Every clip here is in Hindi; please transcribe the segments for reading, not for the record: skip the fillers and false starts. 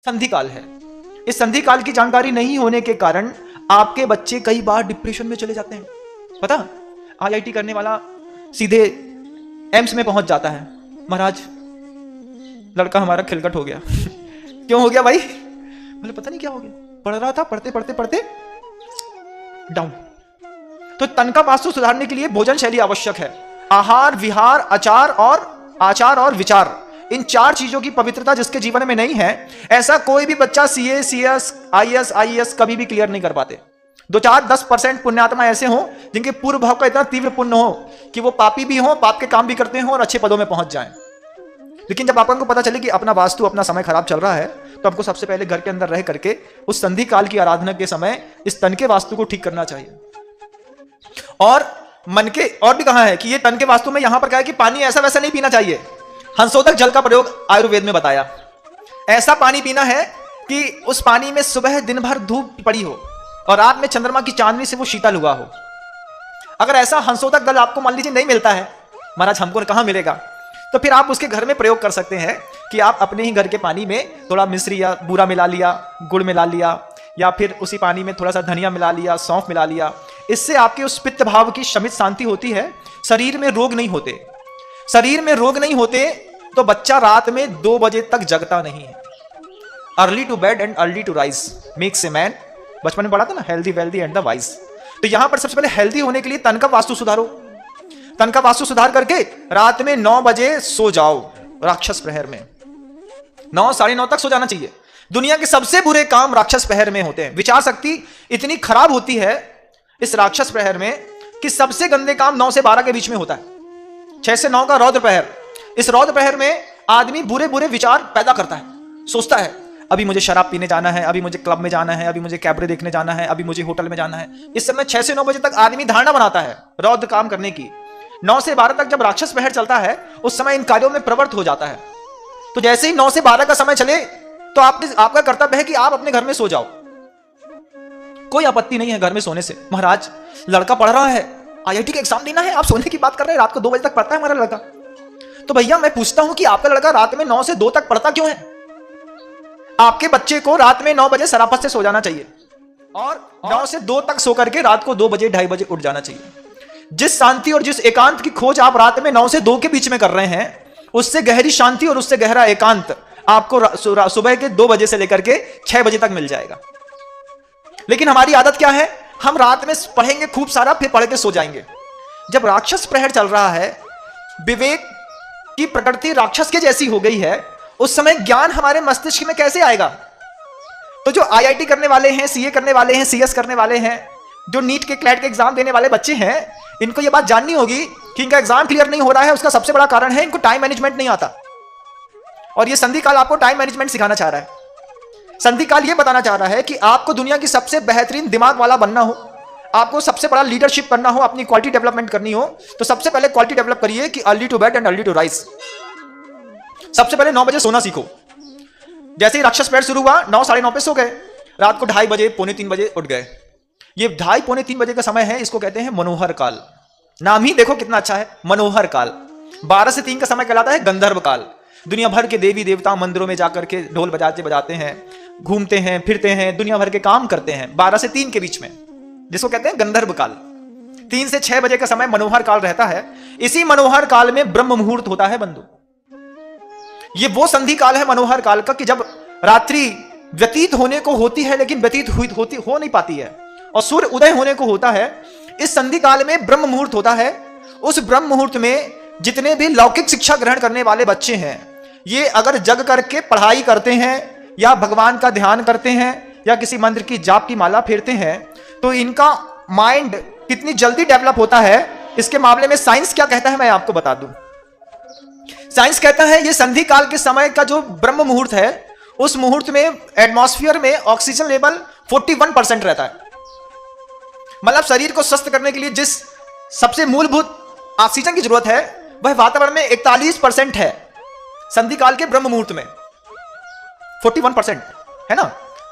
संधि काल है। इस संधि काल की जानकारी नहीं होने के कारण आपके बच्चे कई बार डिप्रेशन में चले जाते हैं। पता, आईआईटी करने वाला सीधे एम्स में पहुंच जाता है, महाराज लड़का हमारा खिलकट हो गया। क्यों हो गया भाई? बोले पता नहीं क्या हो गया, पढ़ रहा था, पढ़ते पढ़ते पढ़ते डाउन। तो तन का वास्तु सुधारने के लिए भोजन शैली आवश्यक है। आहार, विहार, आचार और विचार, इन 4 चीजों की पवित्रता जिसके जीवन में नहीं है, ऐसा कोई भी बच्चा सीए, सीएस, आईएएस, आईएएस कभी भी क्लियर नहीं कर पाते। 2-4-10% पुण्यात्मा ऐसे हों जिनके पूर्व भाव का इतना तीव्र पुण्य हो कि वो पापी भी हो, पाप के काम भी करते हो और अच्छे पदों में पहुंच जाएं। लेकिन जब आपको पता चले कि अपना वास्तु, अपना समय खराब चल रहा है, तो आपको सबसे पहले घर के अंदर रह करके उस संधि काल की आराधना के समय इस तन के वास्तु को ठीक करना चाहिए। और मन के और भी कहा है कि ये तन के वास्तु में यहां पर कहा है कि पानी ऐसा वैसा नहीं पीना चाहिए। हंसोदक जल का प्रयोग आयुर्वेद में बताया। ऐसा पानी पीना है कि उस पानी में सुबह दिन भर धूप पड़ी हो और रात में चंद्रमा की चांदनी से वो शीतल हुआ हो। अगर ऐसा हंसोदक जल आपको मान लीजिए नहीं मिलता है, महाराज हमको कहां मिलेगा, तो फिर आप उसके घर में प्रयोग कर सकते हैं कि आप अपने ही घर के पानी में थोड़ा मिश्री या बूरा मिला लिया, गुड़ मिला लिया, या फिर उसी पानी में थोड़ा सा धनिया मिला लिया, सौंफ मिला लिया। इससे आपके उस पित्त भाव की शमित शांति होती है, शरीर में रोग नहीं होते। शरीर में रोग नहीं होते तो बच्चा रात में 2 बजे तक जगता नहीं है। Early to bed and early to rise makes a man, बचपन में पढ़ा था ना, healthy wealthy and the wise. तो यहां पर सबसे पहले हेल्दी होने के लिए तन का वास्तु सुधारो। तन का वास्तु सुधार करके रात में 9 बजे सो जाओ, राक्षस प्रहर में 9 साढ़े 9 तक सो जाना चाहिए। दुनिया के सबसे बुरे काम राक्षस प्रहर में होते हैं। विचार शक्ति इतनी खराब होती है इस राक्षस प्रहर में कि सबसे गंदे काम 9 से 12 के बीच में होता है। 6 से 9 का रौद्र प्रहर, इस रौद्र प्रहर में आदमी बुरे बुरे विचार पैदा करता है। सोचता है अभी मुझे शराब पीने जाना है, अभी मुझे क्लब में जाना है, अभी मुझे कैबरे देखने जाना है, अभी मुझे होटल में जाना है। इस समय 6 से 9 बजे तक आदमी धारणा बनाता है रौद्र काम करने की। 9 से 12 तक जब राक्षस प्रहर चलता है उस समय इन कार्यों में प्रवृत्त हो जाता है। तो जैसे ही 9 से 12 का समय चले तो आपका कर्तव्य है कि आप अपने घर में सो जाओ। कोई आपत्ति नहीं है घर में सोने से। महाराज लड़का पढ़ रहा है, आईआईटी का एग्जाम देना है, आप सोने की बात कर रहे हैं, रात को 2 बजे तक पढ़ता है हमारा लड़का। तो भैया मैं पूछता हूं कि आपका लड़का रात में 9 से 2 तक पढ़ता क्यों है? आपके बच्चे को रात में 9 बजे सराफत से सो जाना चाहिए और 9 से 2 तक सो करके रात को 2 बजे 2:30 बजे उठ जाना चाहिए। जिस शांति और जिस एकांत की खोज आप रात में 9 से 2 के बीच में कर रहे हैं, उससे गहरी शांति और उससे गहरा एकांत आपको सुबह के 2 बजे से लेकर के 6 बजे तक मिल जाएगा। लेकिन हमारी आदत क्या है, हम रात में पढ़ेंगे खूब सारा, फिर पढ़ के सो जाएंगे। जब राक्षस प्रहर चल रहा है, विवेक की प्रकृति राक्षस के जैसी हो गई है, उस समय ज्ञान हमारे मस्तिष्क में कैसे आएगा? तो जो आईआईटी करने वाले हैं, सीए करने वाले हैं, सीएस करने वाले हैं, जो नीट के क्लैट के एग्जाम देने वाले बच्चे हैं, इनको यह बात जाननी होगी कि इनका एग्जाम क्लियर नहीं हो रहा है। उसका सबसे बड़ा कारण है इनको टाइम मैनेजमेंट नहीं आता। और ये संधि काल आपको टाइम मैनेजमेंट सिखाना चाह रहा है। संधि काल ये बताना चाह रहा है कि आपको दुनिया की सबसे बेहतरीन दिमाग वाला बनना हो, आपको सबसे बड़ा लीडरशिप करना हो, अपनी क्वालिटी डेवलपमेंट करनी हो, तो सबसे पहले क्वालिटी डेवलप करिए कि early to bed and early to rise. सबसे पहले 9 बजे सोना सीखो। जैसे ही राक्षस प्रहर शुरू हुआ 9 साढ़े 9 पे सो गए, रात को 2:30 बजे, पौने 3 बजे उठ गए। ये 2:30 पौने 3 बजे का समय है, इसको कहते हैं मनोहर काल। नाम ही देखो कितना अच्छा है, मनोहर काल। 12 से 3 का समय कहलाता है गंधर्व काल। दुनिया भर के देवी देवता मंदिरों में जाकर के ढोल बजाते हैं, घूमते हैं, फिरते हैं, दुनिया भर के काम करते हैं 12 से 3 के बीच में, जिसको कहते हैं गंधर्व काल। 3 से 6 बजे का समय मनोहर काल रहता है। इसी मनोहर काल में ब्रह्म मुहूर्त होता है बंधु। ये वो संधि काल है मनोहर काल का कि जब रात्रि व्यतीत होने को होती है लेकिन व्यतीत हो नहीं पाती है और सूर्य उदय होने को होता है। इस संधि काल में ब्रह्म मुहूर्त होता है। उस ब्रह्म मुहूर्त में जितने भी लौकिक शिक्षा ग्रहण करने वाले बच्चे हैं, ये अगर जग करके पढ़ाई करते हैं या भगवान का ध्यान करते हैं या किसी मंत्र की जाप की माला फेरते हैं, तो इनका माइंड कितनी जल्दी डेवलप होता है, इसके मामले में साइंस क्या कहता है मैं आपको बता दूं। साइंस कहता है ये संधि काल के समय का जो ब्रह्म मुहूर्त है, उस मुहूर्त में एटमॉस्फेयर में ऑक्सीजन लेवल 41% रहता है। मतलब शरीर को स्वस्थ करने के लिए जिस सबसे मूलभूत ऑक्सीजन की जरूरत है, वह वातावरण में 41% है। संधि काल के ब्रह्म मुहूर्त में 41% है ना,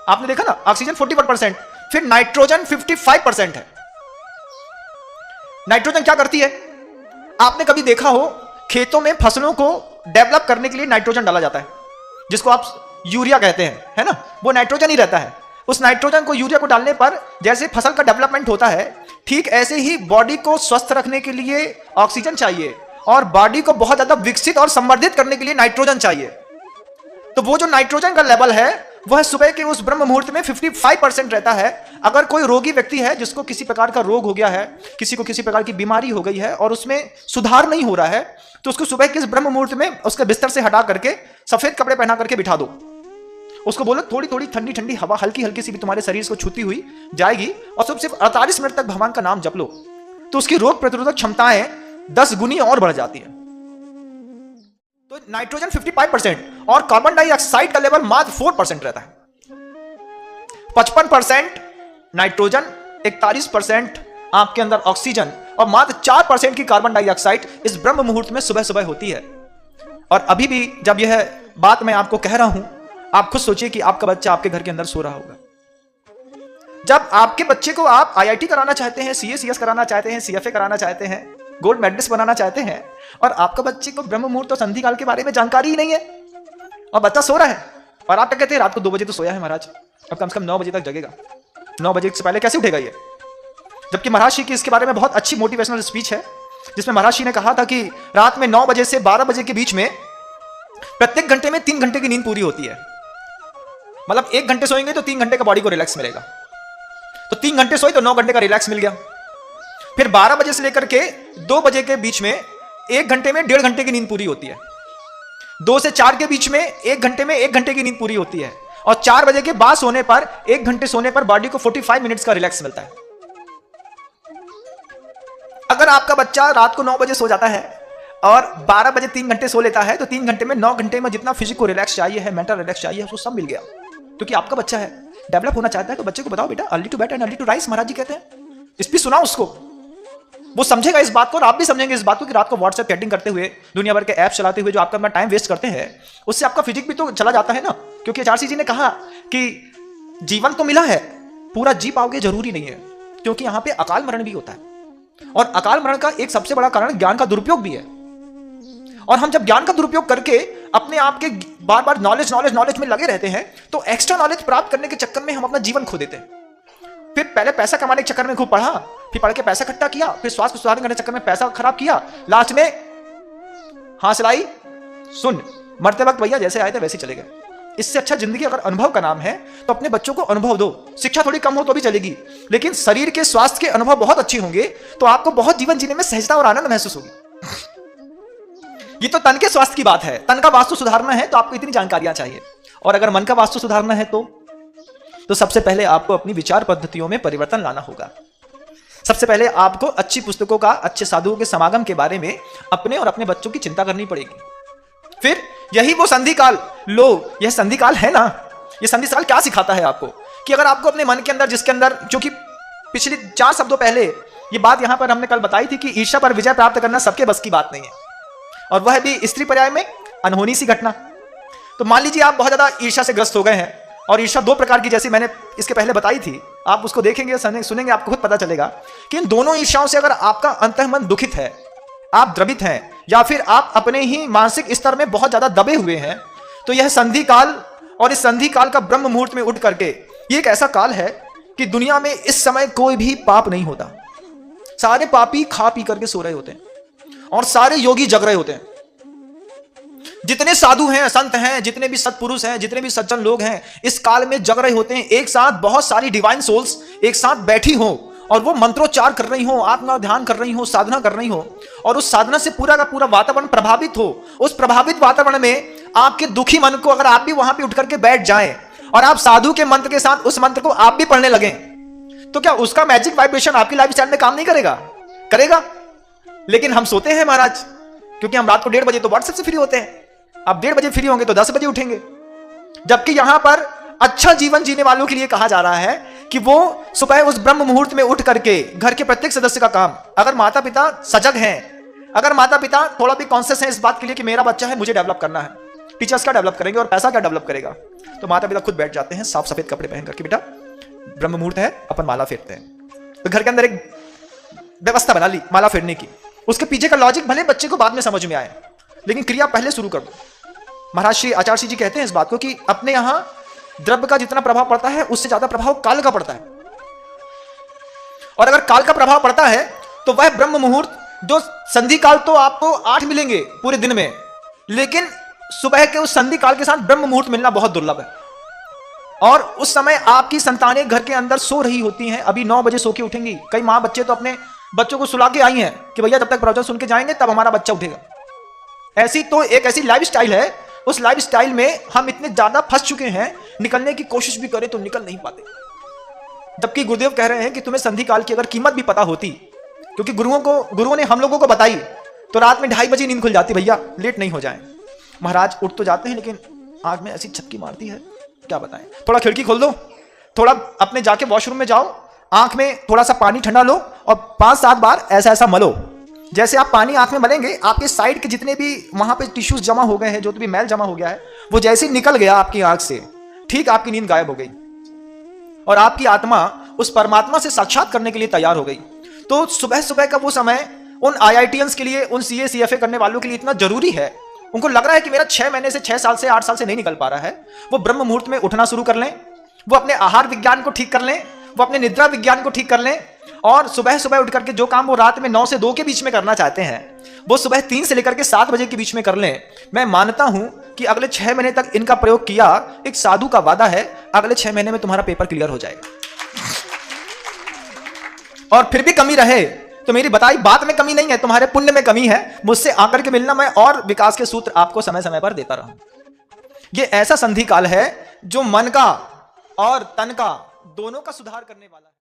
आपने देखा ना, ऑक्सीजन 41%, फिर नाइट्रोजन 55% है। नाइट्रोजन क्या करती है? आपने कभी देखा हो खेतों में फसलों को डेवलप करने के लिए नाइट्रोजन डाला जाता है, जिसको आप यूरिया कहते हैं, है ना, वो नाइट्रोजन ही रहता है। उस नाइट्रोजन को, यूरिया को डालने पर जैसे फसल का डेवलपमेंट होता है, ठीक ऐसे ही बॉडी को स्वस्थ रखने के लिए ऑक्सीजन चाहिए और बॉडी को बहुत ज्यादा विकसित और संवर्धित करने के लिए नाइट्रोजन चाहिए। तो वो जो नाइट्रोजन का लेवल है वह सुबह के उस ब्रह्म मुहूर्त में 55% रहता है। अगर कोई रोगी व्यक्ति है जिसको किसी प्रकार का रोग हो गया है, किसी को किसी प्रकार की बीमारी हो गई है और उसमें सुधार नहीं हो रहा है, तो उसको सुबह के इस ब्रह्म मुहूर्त में उसके बिस्तर से हटा करके सफेद कपड़े पहना करके बिठा दो। उसको बोलो थोड़ी थोड़ी ठंडी ठंडी हवा हल्की हल्की सी भी तुम्हारे शरीर को छूती हुई जाएगी और सिर्फ 48 मिनट तक भगवान का नाम जप लो, तो उसकी रोग प्रतिरोधक क्षमताएं 10 गुनी और बढ़ जाती है। तो नाइट्रोजन 55% और कार्बन डाइऑक्साइड का लेवल मात्र 4% रहता है। 55% नाइट्रोजन, 41% आपके अंदर ऑक्सीजन और मात्र 4% की कार्बन डाइऑक्साइड इस ब्रह्म मुहूर्त में सुबह सुबह होती है। और अभी भी जब यह बात मैं आपको कह रहा हूं, आप खुद सोचिए कि आपका बच्चा आपके घर के अंदर सो रहा होगा। जब आपके बच्चे को आप आईआईटी कराना चाहते हैं, सीएसीएस कराना चाहते हैं, सीएफए कराना चाहते हैं, गोल्ड मेडलिस्ट बनाना चाहते हैं, और आपका बच्चे को ब्रह्म मुहूर्त और संधि काल के बारे में जानकारी ही नहीं है और बच्चा सो रहा है, और आप क्या कहते हैं, रात को 2 बजे तो सोया है महाराज, अब कम से कम 9 बजे तक जगेगा, 9 बजे से पहले कैसे उठेगा ये। जबकि महाराज श्री की इसके बारे में बहुत अच्छी मोटिवेशनल स्पीच है, जिसमें महाराज श्री ने कहा था कि रात में 9 बजे से 12 बजे के बीच में प्रत्येक घंटे में 3 घंटे की नींद पूरी होती है। मतलब 1 घंटे सोएंगे तो 3 घंटे का बॉडी को रिलैक्स मिलेगा, तो 3 घंटे सोए तो 9 घंटे का रिलैक्स मिल गया। फिर 12 बजे से लेकर के 2 बजे के बीच में 1 घंटे में 1.5 घंटे की नींद पूरी होती है। 2 से 4 के बीच में 1 घंटे में 1 घंटे की नींद पूरी होती है, और 4 बजे के बाद सोने पर 1 घंटे सोने पर बॉडी को 45 मिनट्स का रिलैक्स मिलता है। अगर आपका बच्चा रात को 9 बजे सो जाता है और 12 बजे 3 घंटे सो लेता है, तो 3 घंटे में 9 घंटे में जितना फिजिक को रिलैक्स चाहिए है, मेंटल रिलैक्स चाहिए, उसको सब मिल गया। क्योंकि आपका बच्चा है, डेवलप होना चाहता है, तो बच्चे को बताओ बेटा early to bed and early to rise, महाराज जी कहते हैं। इस भी सुनाओ उसको, वो समझेगा इस बात को और आप भी समझेंगे इस बात को कि रात को व्हाट्सएप चैटिंग करते हुए, दुनिया भर के ऐप चलाते हुए जो आपका अपना टाइम वेस्ट करते हैं, उससे आपका फिजिक भी तो चला जाता है ना। क्योंकि आचार्य जी ने कहा कि जीवन तो मिला है, पूरा जी पाओगे जरूरी नहीं है, क्योंकि यहां पे अकाल मरण भी होता है, और अकाल मरण का एक सबसे बड़ा कारण ज्ञान का दुरुपयोग भी है। और हम जब ज्ञान का दुरुपयोग करके अपने आप के बार बार नॉलेज में लगे रहते हैं, तो एक्स्ट्रा नॉलेज प्राप्त करने के चक्कर में हम अपना जीवन खो देते हैं। फिर पहले पैसा कमाने के चक्कर में खूब पढ़ा, फिर पढ़ के पैसा इकट्ठा किया, फिर स्वास्थ्य को सुधारने के चक्कर में पैसा खराब किया, लास्ट में हासिलाई सुन, मरते वक्त भैया जैसे आए थे वैसे चले गए। इससे अच्छा जिंदगी अगर अनुभव का नाम है तो अपने बच्चों को अनुभव दो। शिक्षा थोड़ी कम हो तो भी चलेगी, लेकिन शरीर के स्वास्थ्य के अनुभव बहुत अच्छे होंगे तो आपको बहुत जीवन जीने में सहजता और आनंद महसूस होगी। ये तो तन के स्वास्थ्य की बात है, तन का वास्तु सुधारना है तो आपको इतनी जानकारियां चाहिए, और अगर मन का वास्तु सुधारना है तो सबसे पहले आपको अपनी विचार पद्धतियों में परिवर्तन लाना होगा। सबसे पहले आपको अच्छी पुस्तकों का, अच्छे साधुओं के समागम के बारे में अपने और अपने बच्चों की चिंता करनी पड़ेगी। फिर यही वो संधि काल, लो यह संधि काल है ना, ये संधि काल क्या सिखाता है आपको कि अगर आपको अपने मन के अंदर, जिसके अंदर, जो कि पिछले 4 शब्दों पहले ये बात यहां पर हमने कल बताई थी कि ईर्ष्या पर विजय प्राप्त करना सबके बस की बात नहीं है, और वह भी स्त्री पर्याय में अनहोनी सी घटना। तो मान लीजिए आप बहुत ज्यादा ईर्ष्या से ग्रस्त हो गए हैं, और ईर्ष्या 2 प्रकार की, जैसे मैंने इसके पहले बताई थी, आप उसको देखेंगे सुनेंगे आपको खुद पता चलेगा कि इन दोनों ईर्ष्याओं से अगर आपका अंतःमन दुखित है, आप द्रवित हैं, या फिर आप अपने ही मानसिक स्तर में बहुत ज्यादा दबे हुए हैं, तो यह संधि काल, और इस संधि काल का ब्रह्म मुहूर्त में उठ करके, ये एक ऐसा काल है कि दुनिया में इस समय कोई भी पाप नहीं होता। सारे पापी खा पी करके सो रहे होते हैं, और सारे योगी जग रहे होते हैं। जितने साधु हैं, संत हैं, जितने भी सत्पुरुष हैं, जितने भी सज्जन लोग हैं, इस काल में जग रहे होते हैं। एक साथ बहुत सारी डिवाइन सोल्स एक साथ बैठी हो और वो मंत्रोच्चार कर रही हो, आत्मा ध्यान कर रही हो, साधना कर रही हो, और उस साधना से पूरा का पूरा वातावरण प्रभावित हो। उस प्रभावित वातावरण में आपके दुखी मन को अगर आप भी वहां पे उठ करके बैठ जाएं और आप साधु के मंत्र के साथ उस मंत्र को आप भी पढ़ने लगे, तो क्या उसका मैजिक वाइब्रेशन आपकी लाइफस्टाइल में काम नहीं करेगा? करेगा। लेकिन हम सोते हैं महाराज, क्योंकि हम रात को 1:30 बजे तो व्हाट्सएप से फ्री होते हैं। अब 1:30 बजे फ्री होंगे तो 10 बजे उठेंगे, जबकि यहां पर अच्छा जीवन जीने वालों के लिए कहा जा रहा है कि वो सुबह उस ब्रह्म मुहूर्त में उठ करके घर के प्रत्येक सदस्य का काम, अगर माता पिता सजग हैं, अगर माता पिता थोड़ा भी कॉन्शियस है इस बात के लिए कि मेरा बच्चा है, मुझे डेवलप करना है, टीचर्स क्या डेवलप करेंगे और पैसा क्या डेवलप करेगा, तो माता पिता खुद बैठ जाते हैं साफ सफेद कपड़े पहन करके, बेटा ब्रह्म मुहूर्त है, अपन माला फेरते हैं। तो घर के अंदर एक व्यवस्था बना ली माला फेरने की। उसके पीछे का लॉजिक भले बच्चे को बाद में समझ में आए, लेकिन क्रिया पहले शुरू कर दो। महाराज श्री आचार्य सिंह जी कहते हैं इस बात को कि अपने यहां द्रव्य का जितना प्रभाव पड़ता है उससे ज्यादा प्रभाव काल का पड़ता है। और अगर काल का प्रभाव पड़ता है तो वह ब्रह्म मुहूर्त, जो संधि काल तो आपको 8 मिलेंगे पूरे दिन में, लेकिन सुबह के उस संधि काल के साथ ब्रह्म मुहूर्त मिलना बहुत दुर्लभ है। और उस समय आपकी संतानें घर के अंदर सो रही होती हैं, अभी 9 बजे सो के उठेंगी। कई माँ बच्चे तो अपने बच्चों को सुला के आई हैं कि भैया जब तक प्रवचन सुन के जाएंगे तब हमारा बच्चा उठेगा। ऐसी तो एक ऐसी लाइफ स्टाइल है, उस लाइफ स्टाइल में हम इतने ज्यादा फंस चुके हैं, निकलने की कोशिश भी करें तो निकल नहीं पाते। जबकि गुरुदेव कह रहे हैं कि तुम्हें संधि काल की अगर कीमत भी पता होती, क्योंकि गुरुओं ने हम लोगों को बताई, तो रात में 2:30 बजे नींद खुल जाती, भैया लेट नहीं हो जाए। महाराज उठ तो जाते हैं लेकिन आंख में ऐसी झपकी मारती है, क्या बताएं। थोड़ा खिड़की खोल दो, थोड़ा अपने जाके वॉशरूम में जाओ, आंख में थोड़ा सा पानी ठंडा लो और 5-7 बार ऐसा ऐसा मलो। जैसे आप पानी आंख में मलेंगे, आपके साइड के जितने भी वहां पे टिश्यूज जमा हो गए हैं, जो भी मैल जमा हो गया है, वो जैसे निकल गया आपकी आंख से, ठीक आपकी नींद गायब हो गई और आपकी आत्मा उस परमात्मा से साक्षात करने के लिए तैयार हो गई। तो सुबह सुबह का वो समय उन IITians के लिए, उन CA CFA करने वालों के लिए इतना जरूरी है। उनको लग रहा है कि मेरा 6 महीने से, 6 साल से, 8 साल से नहीं निकल पा रहा है। वो ब्रह्म मुहूर्त में उठना शुरू कर लें, वो अपने आहार विज्ञान को ठीक कर लें, वो अपने निद्रा विज्ञान को ठीक कर लें, और सुबह सुबह उठ करके जो काम वो रात में 9 से 2 के बीच में करना चाहते हैं, वो सुबह 3 से लेकर के 7 बजे के बीच में कर लें। मैं मानता हूं कि अगले 6 महीने तक इनका प्रयोग किया, एक साधु का वादा है, अगले 6 महीने में तुम्हारा पेपर क्लियर हो जाएगा। और फिर भी कमी रहे तो मेरी बताई बात में कमी नहीं है, तुम्हारे पुण्य में कमी है, मुझसे आकर के मिलना, मैं और विकास के सूत्र आपको समय समय पर देता रहूं। ये ऐसा संधि काल है जो मन का और तन का दोनों का सुधार करने वाला है।